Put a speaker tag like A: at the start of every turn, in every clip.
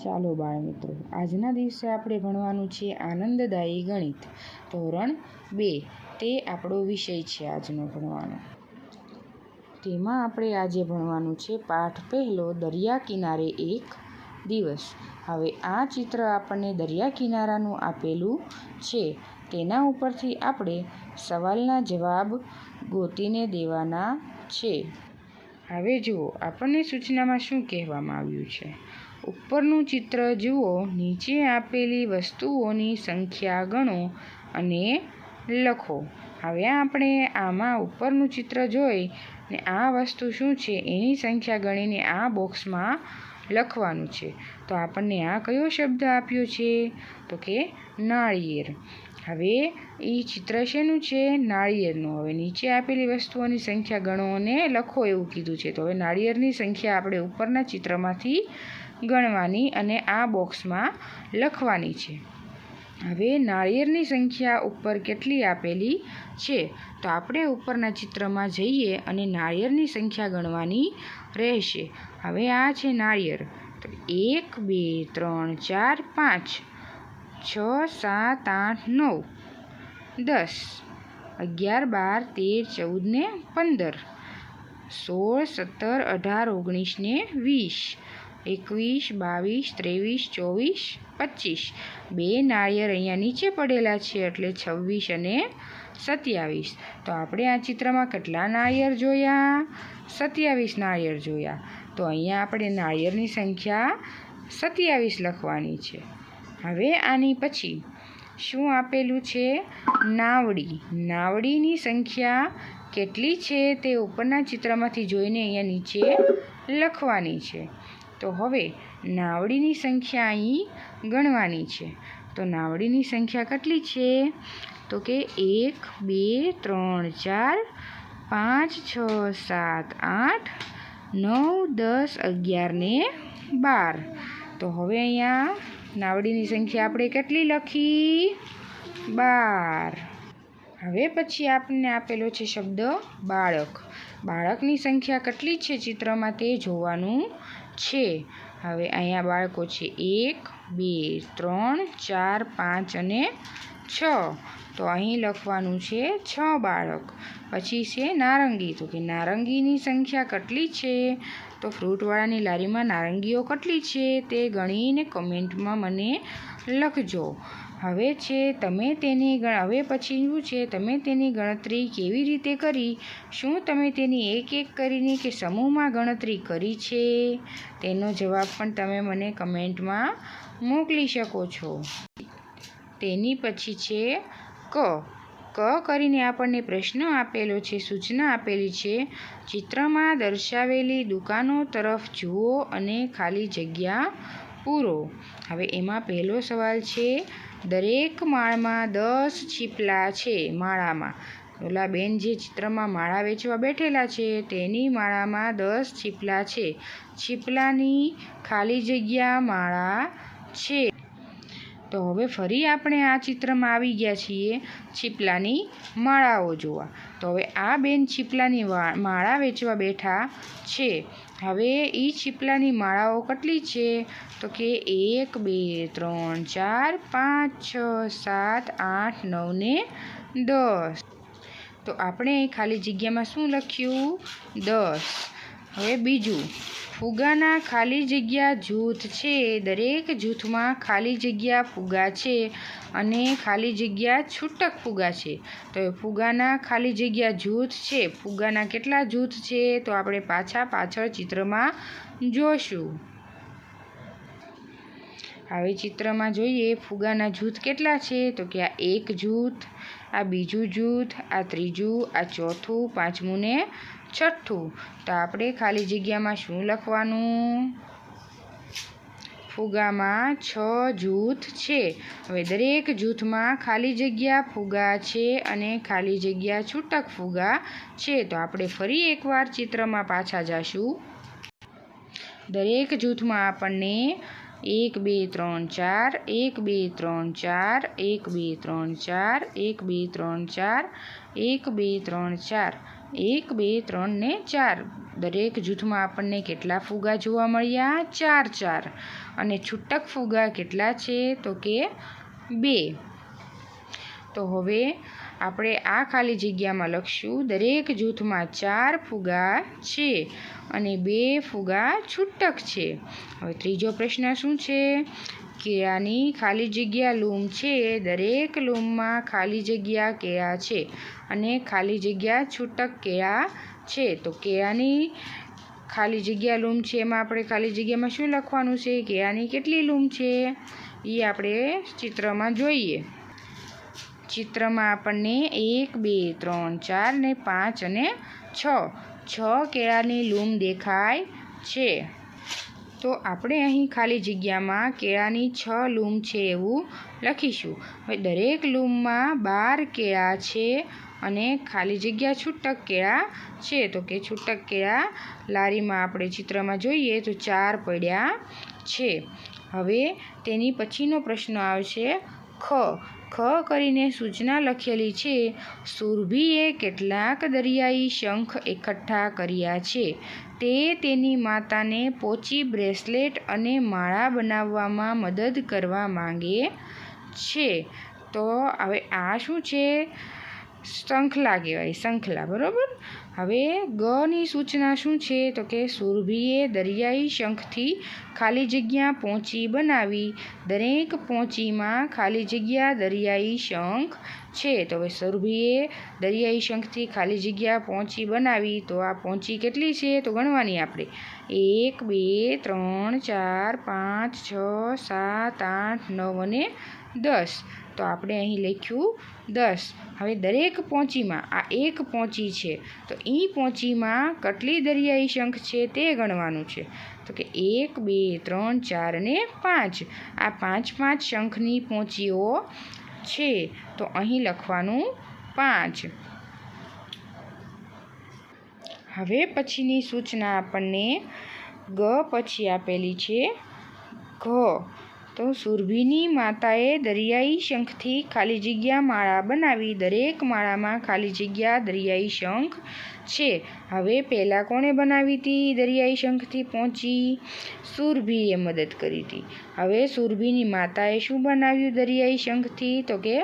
A: ચાલો બાળમિત્રો, આજના દિવસે આપણે ભણવાનું છે આનંદદાયી ગણિત ધોરણ 2. તે આપણો વિષય છે આજનો ભણવાનો. તેમાં આપણે આજે ભણવાનું છે પાઠ પહેલો, દરિયા કિનારે એક દિવસ. હવે આ ચિત્ર આપણને દરિયા કિનારાનું આપેલું છે. તેના ઉપરથી આપણે સવાલના જવાબ ગોતીને દેવાના છે. હવે જુઓ, આપણને સૂચનામાં શું કહેવામાં આવ્યું છે. ઉપરનું ચિત્ર જુઓ, નીચે આપેલી વસ્તુઓની સંખ્યા ગણો અને લખો. હવે આપણે આમાં ઉપરનું ચિત્ર જોઈ ને આ વસ્તુ શું છે એની સંખ્યા ગણીને આ બોક્સમાં લખવાનું છે. તો આપણને આ કયો શબ્દ આપ્યો છે? તો કે નાળિયેર. હવે એ ચિત્ર શેનું છે? નાળિયેરનું. હવે નીચે આપેલી વસ્તુઓની સંખ્યા ગણો અને લખો એવું કીધું છે. તો હવે નાળિયેરની સંખ્યા આપણે ઉપરના ચિત્રમાંથી ગણવાની અને આ બોક્સમાં લખવાની છે. હવે નાળિયેરની સંખ્યા ઉપર કેટલી આપેલી છે? તો આપણે ઉપરના ચિત્રમાં જઈએ અને નાળિયેરની સંખ્યા ગણવાની રહેશે. હવે આ છે નાળિયેર. તો 1 2 3 4 5 6 7 8 9 10 11 12 13 14 ને 15 16 17 18 19 ને 20 21 22 23 24 25. બે નાળિયેર અહીંયા નીચે પડેલા છે એટલે 26 અને 27. તો આપણે આ ચિત્રમાં કેટલા નાળિયેર જોયા? 27 નાળિયેર જોયા. તો અહીંયા આપણે નાળિયેરની સંખ્યા 27 લખવાની છે. હવે આની પછી શું આપેલું છે? નાવડી. નાવડીની સંખ્યા કેટલી છે તે ઉપરના ચિત્રમાંથી જોઈને અહીંયા નીચે લખવાની છે. તો હવે નાવડીની સંખ્યા અહીં ગણવાની છે. તો નાવડીની સંખ્યા કેટલી છે? તો કે 1 2 3 4 5 6 7 8 9 10 11 ને 12. તો હવે અહીંયા નાવડીની સંખ્યા આપણે કેટલી લખી? 12. હવે પછી આપણને આપેલો છે શબ્દ બાળક. બાળકની સંખ્યા કેટલી છે ચિત્રમાં તે જોવાનું છે. હવે અહીંયા બાળકો છે 1 2 3 4 5 અને 6. તો અહીં લખવાનું છે 6 બાળક. પછી છે નારંગી. તો કે નારંગીની સંખ્યા કેટલી છે? તો ફ્રૂટવાળાની લારીમાં નારંગીઓ કેટલી છે તે ગણીને કમેન્ટમાં મને લખજો. હવે છે તમે તેની હવે પછી શું છે, તમે તેની ગણતરી કેવી રીતે કરી? શું તમે તેની એક એક કરીને કે સમૂહમાં ગણતરી કરી છે? તેનો જવાબ પણ તમે મને કમેન્ટમાં મોકલી શકો છો. તેની પછી છે ક. ક કરીને આપણને પ્રશ્ન આપેલો છે, સૂચના આપેલી છે. ચિત્રમાં દર્શાવેલી દુકાનો તરફ જુઓ અને ખાલી જગ્યા પૂરો. હવે એમાં પહેલો સવાલ છે, દરેક માળમાં 10 છીપલા છે. માળામાં ઓલા બેન જે ચિત્રમાં માળા વેચવા બેઠેલા છે તેની માળામાં 10 છીપલા છે. છીપલાની ખાલી જગ્યા માળા છે. તો હવે ફરી આપણે આ ચિત્રમાં આવી ગયા છીએ છીપલાની માળાઓ જોવા. તો હવે આ બેન છીપલાની માળા વેચવા બેઠા છે. હવે એ છીપલાની માળાઓ કેટલી છે? તો કે 1 2 3 4 5 6 7 8 9 ને 10. તો આપણે ખાલી જગ્યામાં શું લખ્યું? 10. હવે બીજું, ફુગાના ખાલી જગ્યા જૂથ છે. દરેક જૂથમાં ખાલી જગ્યા ફુગા છે અને ખાલી જગ્યા છૂટક ફુગા છે. તો એ ફુગાના ખાલી જગ્યા જૂથ છે. ફુગાના કેટલા જૂથ છે? તો આપણે પાછળ ચિત્રમાં જોશું. હવે ચિત્રમાં જોઈએ ફુગાના જૂથ કેટલા છે? તો કે આ એક જૂથ, આ બીજું જૂથ, આ ત્રીજું, આ ચોથું, પાંચમું ને છઠ્ઠું. તો આપણે ખાલી જગ્યામાં શું લખવાનું? ફુગામાં 6 જૂથ છે. હવે દરેક જૂથમાં ખાલી જગ્યા ફુગા છે અને ખાલી જગ્યા છૂટક ફુગા છે. તો આપણે ફરી એકવાર ચિત્રમાં પાછા જઈશું. દરેક જૂથમાં આપણને 1 2 3 4 1 2 3 4 1 2 3 4 1 2 3 4 1 2 3 4 1 2 3 ને 4 દરેક જૂથમાં આપણને કેટલા ફુગા જોવા મળ્યા? 4 અને છૂટક ફુગા કેટલા છે? તો કે 2. તો હવે આપણે આ ખાલી જગ્યામાં લખશું દરેક જૂથમાં 4 ફુગા છે અને 2 ફુગા છૂટક છે. હવે ત્રીજો પ્રશ્ન શું છે? કેળાની ખાલી જગ્યા લૂમ છે. દરેક લૂમમાં ખાલી જગ્યા કેળા છે અને ખાલી જગ્યા છૂટક કેળા છે. તો કેળાની ખાલી જગ્યા લૂમ છે એમાં આપણે ખાલી જગ્યામાં શું લખવાનું છે? કેળાની કેટલી લૂમ છે એ આપણે ચિત્રમાં જોઈએ. ચિત્રમાં આપણને 1 2 3 4 ને 5 અને 6 કેળાની લૂમ દેખાય છે. તો આપણે અહીં ખાલી જગ્યામાં કેળાની 6 લૂમ છે એવું લખીશું. હવે દરેક લૂમમાં 12 કેળા છે અને ખાલી જગ્યા છૂટક કેળા છે. તો કે છૂટક કેળા લારીમાં આપણે ચિત્રમાં જોઈએ તો 4 પડ્યા છે. હવે તેની પછીનો પ્રશ્ન આવશે ખ કરીને સૂચના લખેલી છે. સુરભીએ કેટલાક દરિયાઈ શંખ એકઠા કર્યા છે. તે તેની માતાને પોચી, બ્રેસલેટ અને માળા બનાવવામાં મદદ કરવા માંગે છે. તો હવે આ શું છે? શંખલા કહેવાય, શંખલા, બરાબર. હવે ગની સૂચના શું છે? તો કે સુરભીએ દરિયાઈ શંખથી ખાલી જગ્યા પોચી બનાવી. દરેક પોચીમાં ખાલી જગ્યા દરિયાઈ શંખ છે. તો હવે સુરભીએ દરિયાઈ શંખથી ખાલી જગ્યા પોચી બનાવી. તો આ પોચી કેટલી છે? તો ગણવાની આપણે 1 2 3 4 5 6 7 8 9 અને 10. તો આપણે અહીં લખ્યું 10. હવે દરેક પોચીમાં આ એક પોચી છે તો એ પોચીમાં કેટલી દરિયાઈ શંખ છે તે ગણવાનું છે. તો કે 1 2 3 4 અને 5. આ 5 શંખની પોચીઓ છે તો અહીં લખવાનું 5. હવે પછીની સૂચના આપણને ગ પછી આપેલી છે. ઘ તો સુરભીની માતાએ દરિયાઈ શંખથી ખાલી જગ્યા માળા બનાવી. દરેક માળામાં ખાલી જગ્યા દરિયાઈ શંખ છે. હવે પહેલાં કોણે બનાવી હતી દરિયાઈ શંખથી પહોંચી? સુરભીએ મદદ કરી હતી. હવે સુરભીની માતાએ શું બનાવ્યું દરિયાઈ શંખથી? તો કે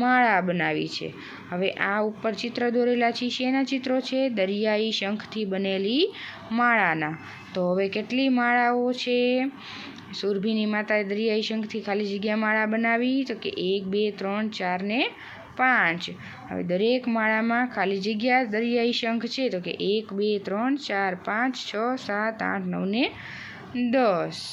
A: માળા બનાવી છે. હવે આ ઉપર ચિત્ર દોરેલા છે શેના ચિત્રો છે? દરિયાઈ શંખથી બનેલી માળાના. તો હવે કેટલી માળાઓ છે? સુરભીની માતાએ દરિયાઈ શંખથી ખાલી જગ્યા માળા બનાવી. તો કે 1 2 3 4 ને 5. હવે દરેક માળામાં ખાલી જગ્યા દરિયાઈ શંખ છે. તો કે 1 2 3 4 5 6 7 8 9 ને 10.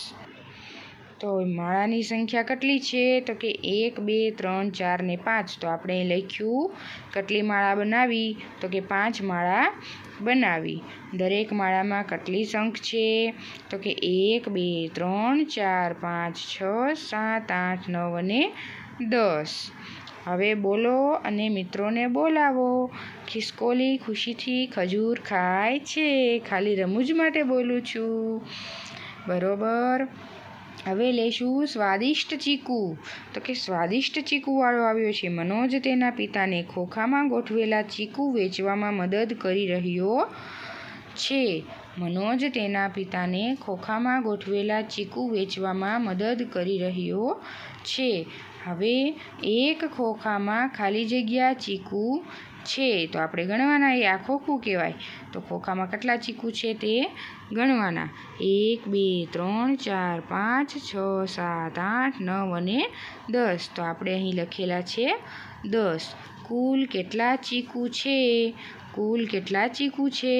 A: તો માળાની સંખ્યા કેટલી છે? તો કે 1 2 3 4 ને 5. તો આપણે અહીં લખ્યું કેટલી માળા બનાવી? તો કે 5 માળા બનાવી. દરેક માળામાં કેટલી શંખ છે? તો કે 1 2 3 4 5 6 7 8 9 અને 10. હવે બોલો અને મિત્રોને બોલાવો. ખિસકોલી ખુશીથી ખજૂર ખાય છે. ખાલી રમૂજ માટે બોલું છું, બરોબર. હવે લઈશું સ્વાદિષ્ટ ચીકુ. તો કે સ્વાદિષ્ટ ચીકુવાળો આવ્યો છે. મનોજ તેના પિતાને ખોખામાં ગોઠવેલા ચીકુ વેચવામાં મદદ કરી રહ્યો છે. મનોજ તેના પિતાને ખોખામાં ગોઠવેલા ચીકુ વેચવામાં મદદ કરી રહ્યો છે. હવે એક ખોખામાં ખાલી જગ્યા ચીકુ છે તો આપણે ગણવાના. એ આ ખોખું કહેવાય. તો ખોખામાં કેટલા ચીકુ છે તે ગણવાના. 1 2 3 4 5 6 7 8 9 અને 10. તો આપણે અહીં લખેલા છે 10. કુલ કેટલા ચીકુ છે? કુલ કેટલા ચીકુ છે?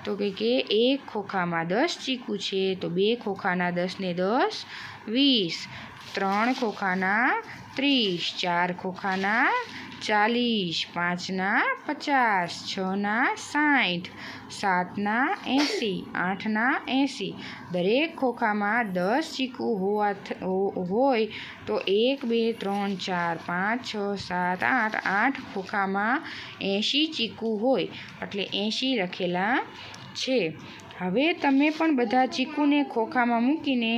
A: તો કે એક ખોખામાં 10 ચીકુ છે. તો 2 ખોખાના 10 ને 10 20. 3 ખોખાના 30. 4 ખોખાના 40. 5ના 50. 6ના 60. 7ના 80. 8ના 80. દરેક ખોખામાં 10 ચીકુ હોય તો 1 2 3 4 5 6 7 8 8 ખોખામાં 80 ચીકુ હોય એટલે 80 લખેલા છે. હવે તમે પણ બધા ચીકુને ખોખામાં મૂકીને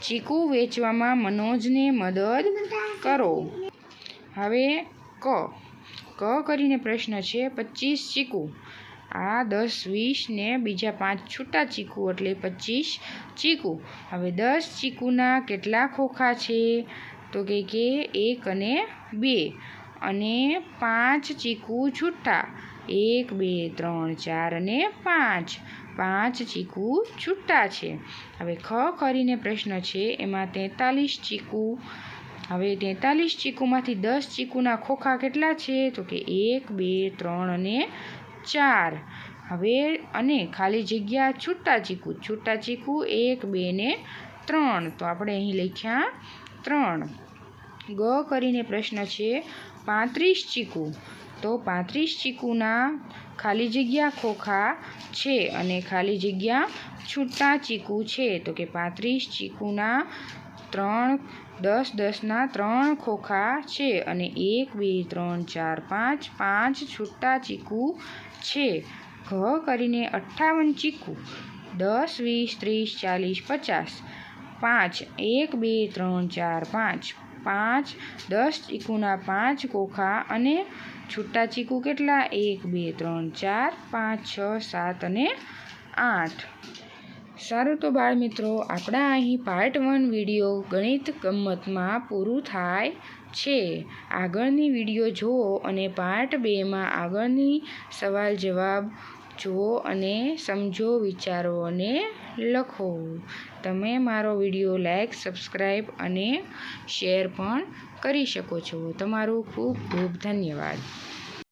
A: ચીકુ વેચવામાં મનોજને મદદ કરો. હવે ક કરીને પ્રશ્ન છે 25 ચીકુ. આ 10 20 ને બીજા 5 છૂટા ચીકુ એટલે 25 ચીકુ। હવે 10 ચીકુના કેટલા ખોખા છે તો કે 1 અને 2 અને 5 ચીકુ છૂટા 1 2 3 4 અને 5 5 ચીકુ છૂટા છે। હવે ખ કરીને પ્રશ્ન છે એમાં 43 ચીકુ। હવે 43 ચીકુમાંથી 10 ચીકુના ખોખા કેટલા છે તો કે 1 2 3 અને 4। હવે અને ખાલી જગ્યા છૂટા ચીકુ 1 2 ને 3 તો આપણે અહીં લખ્યા 3। ગ કરીને પ્રશ્ન છે 35 ચીકુ। તો 35 ચીકુના ખાલી જગ્યા ખોખા છે અને ખાલી જગ્યા છૂટા ચીકુ છે તો કે 35 ચીકુના 3 10 10ના 3 ખોખા છે અને 1 2 3 4 5 5 છૂટા ચીકુ છે। ઘ કરીને 58 ચીકુ 10 20 30 40 50 5 1 2 3 4 5 5 10 ચીકુના 5 ખોખા અને છૂટા ચીકુ કેટલા 1 2 3 4 5 6 7 અને 8। સારું તો બાળ મિત્રો આપણા અહીં પાર્ટ 1 વિડીયો ગણિત ગમ્મતમાં પૂરું થાય છે। આગળની વિડીયો જુઓ અને પાર્ટ 2માં આગળની સવાલ જવાબ જુઓ અને સમજો વિચારો અને લખો। તમે મારો વિડીયો લાઈક સબસ્ક્રાઈબ અને શેર પણ કરી શકો છો। તમારું ખૂબ ખૂબ ધન્યવાદ।